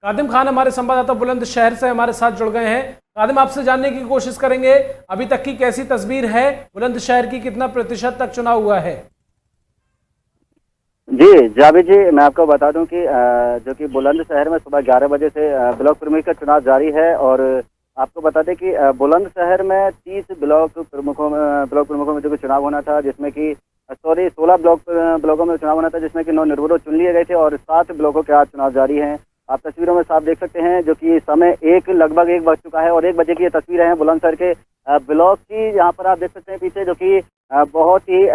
कादिम खान हमारे संवाददाता बुलंदशहर से हमारे साथ जुड़ गए हैं। कादिम, आपसे जानने की कोशिश करेंगे अभी तक की कैसी तस्वीर है बुलंदशहर की, कितना प्रतिशत तक चुनाव हुआ है? जी जावेद जी, मैं आपको बता दूं कि जो कि बुलंदशहर में सुबह 11 बजे से ब्लॉक प्रमुख का चुनाव जारी है। और आपको बता दें कि बुलंदशहर में 30 ब्लॉक प्रमुखों में जो कि चुनाव होना था, जिसमें कि 16 ब्लॉकों में चुनाव होना था, जिसमें कि 9 निर्विरोध चुन लिए गए थे और 7 ब्लॉकों के आज चुनाव जारी हैं। आप तस्वीरों में साफ देख सकते हैं जो कि समय लगभग 1 बज चुका है और 1 बजे की ये तस्वीरें हैं बुलंदशहर के ब्लॉक की। यहाँ पर आप देख सकते हैं पीछे जो कि बहुत ही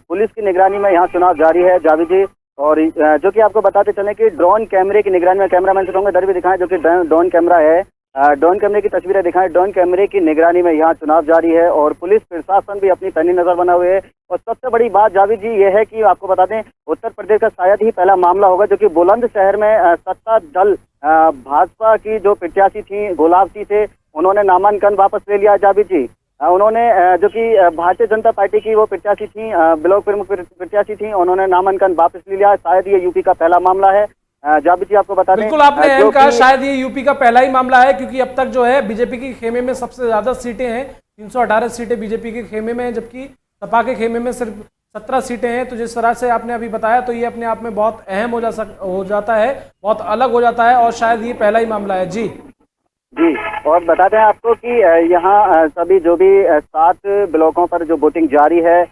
पुलिस की निगरानी में यहाँ चुनाव जारी है जावेद जी। और जो कि आपको बताते चलें कि ड्रोन कैमरे की निगरानी में, कैमरामैन से कहूँगा इधर भी दिखाएं जो कि ड्रोन कैमरा है, ड्रोन कैमरे की तस्वीरें दिखाएं। ड्रोन कैमरे की निगरानी में यहाँ चुनाव जारी है और पुलिस प्रशासन भी अपनी पैनी नजर बना हुए है। और सबसे बड़ी बात जावेद जी ये है कि आपको बता दें, उत्तर प्रदेश का शायद ही पहला मामला होगा जो कि बुलंदशहर में सत्ता दल भाजपा की जो प्रत्याशी थी गोलावती थे, उन्होंने नामांकन वापस ले लिया जावेद जी। उन्होंने जो कि भारतीय जनता पार्टी की वो प्रत्याशी थी, ब्लॉक प्रमुख प्रत्याशी थी, उन्होंने नामांकन वापस ले लिया। शायद ये यूपी का पहला मामला है जावेद जी, आपको बता दें। बिल्कुल, आपने अहम कहा, शायद ये यूपी का पहला ही मामला है क्योंकि अब तक जो है बीजेपी के खेमे में सबसे ज्यादा सीटें हैं, 318 सीटें बीजेपी के खेमे में हैं, जबकि सपा के खेमे में सिर्फ 17 सीटें हैं। तो जिस तरह से आपने अभी बताया तो ये अपने आप में बहुत अहम हो जाता है, बहुत अलग हो जाता है और शायद ये पहला ही मामला है। जी जी, और बताते हैं आपको कि यहाँ सभी जो भी 7 ब्लॉकों पर जो वोटिंग जारी है,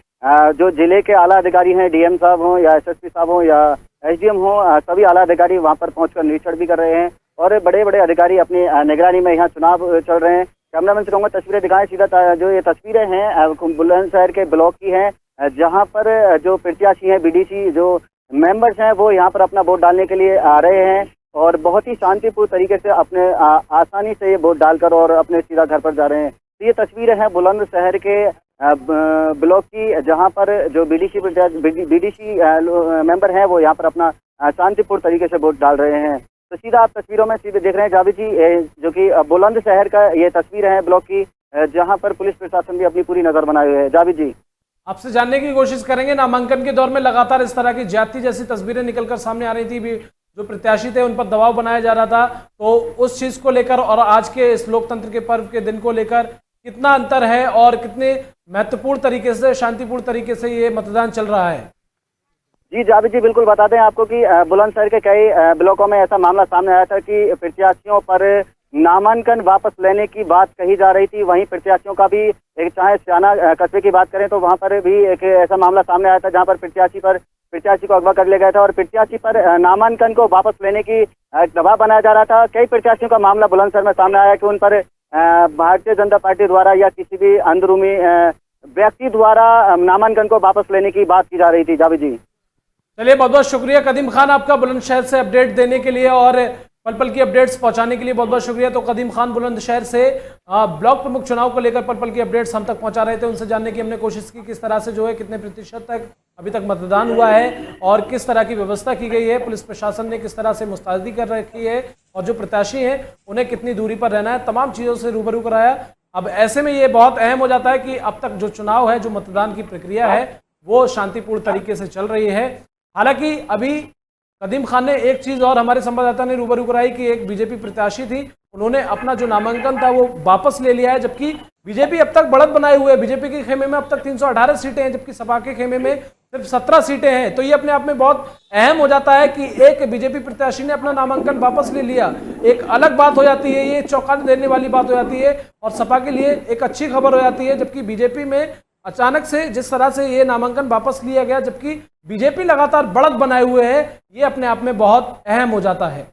जो जिले के आला अधिकारी हैं, डीएम साहब हों या एसएसपी साहब हों या एसडीएम हों, सभी आला अधिकारी वहाँ पर पहुंचकर निरीक्षण भी कर रहे हैं और बड़े बड़े अधिकारी अपनी निगरानी में यहाँ चुनाव चल रहे हैं। कैमरामैन से कहूँगा तस्वीरें दिखाएं सीधा। जो ये तस्वीरें हैं बुलंदशहर के ब्लॉक की हैं, जहाँ पर जो प्रत्याशी हैं, बीडीसी जो मेंबर्स हैं, वो यहाँ पर अपना वोट डालने के लिए आ रहे हैं और बहुत ही शांतिपूर्ण तरीके से अपने आसानी से ये वोट डालकर और अपने सीधा घर पर जा रहे हैं। तो ये तस्वीरें हैं बुलंदशहर के ब्लॉक की, जहां पर जो बीडीसी मेंबर हैं वो यहाँ पर अपना शांतिपूर्ण तरीके से वोट डाल रहे हैं। तो सीधा आप तस्वीरों में सीधे देख रहे हैं जावेद जी, जो कि बुलंदशहर का ये तस्वीर है ब्लॉक की, जहाँ पर पुलिस प्रशासन भी अपनी पूरी नजर बनाए हुए है। जावेद जी, आपसे जानने की कोशिश करेंगे, नामांकन के दौर में लगातार इस तरह की ज्यादती जैसी तस्वीरें निकलकर सामने आ रही थी, जो प्रत्याशी थे उन पर दबाव बनाया जा रहा था, तो उस चीज को लेकर और आज के इस लोकतंत्र के पर्व के दिन को लेकर कितना अंतर है और कितने महत्वपूर्ण तरीके से, शांतिपूर्ण तरीके से ये मतदान चल रहा है? जी जावेद जी, बिल्कुल बता दें आपको कि बुलंदशहर के कई ब्लॉकों में ऐसा मामला सामने आया था कि प्रत्याशियों पर नामांकन वापस लेने की बात कही जा रही थी। वहीं प्रत्याशियों का भी एक, चाहे स्याना कस्बे की बात करें तो वहां पर भी एक ऐसा मामला सामने आया था जहां पर प्रत्याशी को अगवा कर लिया गया था और प्रत्याशी पर नामांकन को वापस लेने की दबाव बनाया जा रहा था। कई प्रत्याशियों का मामला बुलंदशहर में सामने आया कि उन पर भारतीय जनता पार्टी द्वारा या किसी भी अंदरूनी व्यक्ति द्वारा नामांकन को वापस लेने की बात की जा रही थी। जावेद जी, चलिए, बहुत बहुत शुक्रिया कदीम खान आपका बुलंदशहर से अपडेट देने के लिए और पल पल की अपडेट्स पहुंचाने के लिए बहुत बहुत शुक्रिया। तो कदीम खान बुलंदशहर से ब्लॉक प्रमुख चुनाव को लेकर पल पल की अपडेट्स हम तक पहुंचा रहे थे। उनसे जानने की हमने कोशिश की किस तरह से जो है कितने प्रतिशत तक अभी तक मतदान हुआ है और किस तरह की व्यवस्था की गई है, पुलिस प्रशासन ने किस तरह से मुस्तैदी कर रखी है और जो प्रत्याशी हैं उन्हें कितनी दूरी पर रहना है, तमाम चीज़ों से रूबरू कराया। अब ऐसे में ये बहुत अहम हो जाता है कि अब तक जो चुनाव है, जो मतदान की प्रक्रिया है, वो शांतिपूर्ण तरीके से चल रही है। हालांकि अभी कदीम खान ने एक चीज और हमारे संवाददाता ने रूबरू कराई कि एक बीजेपी प्रत्याशी थी, उन्होंने अपना जो नामांकन था वो वापस ले लिया है, जबकि बीजेपी अब तक बढ़त बनाए हुए है। बीजेपी के खेमे में अब तक 318 सीटें हैं, जबकि सपा के खेमे में सिर्फ 17 सीटें हैं। तो ये अपने आप में बहुत अहम हो जाता है कि एक बीजेपी प्रत्याशी ने अपना नामांकन वापस ले लिया, एक अलग बात हो जाती है, ये चौंका देने वाली बात हो जाती है और सपा के लिए एक अच्छी खबर हो जाती है। जबकि बीजेपी में अचानक से जिस तरह से ये नामांकन वापस लिया गया, जबकि बीजेपी लगातार बढ़त बनाए हुए है, ये अपने आप में बहुत अहम हो जाता है।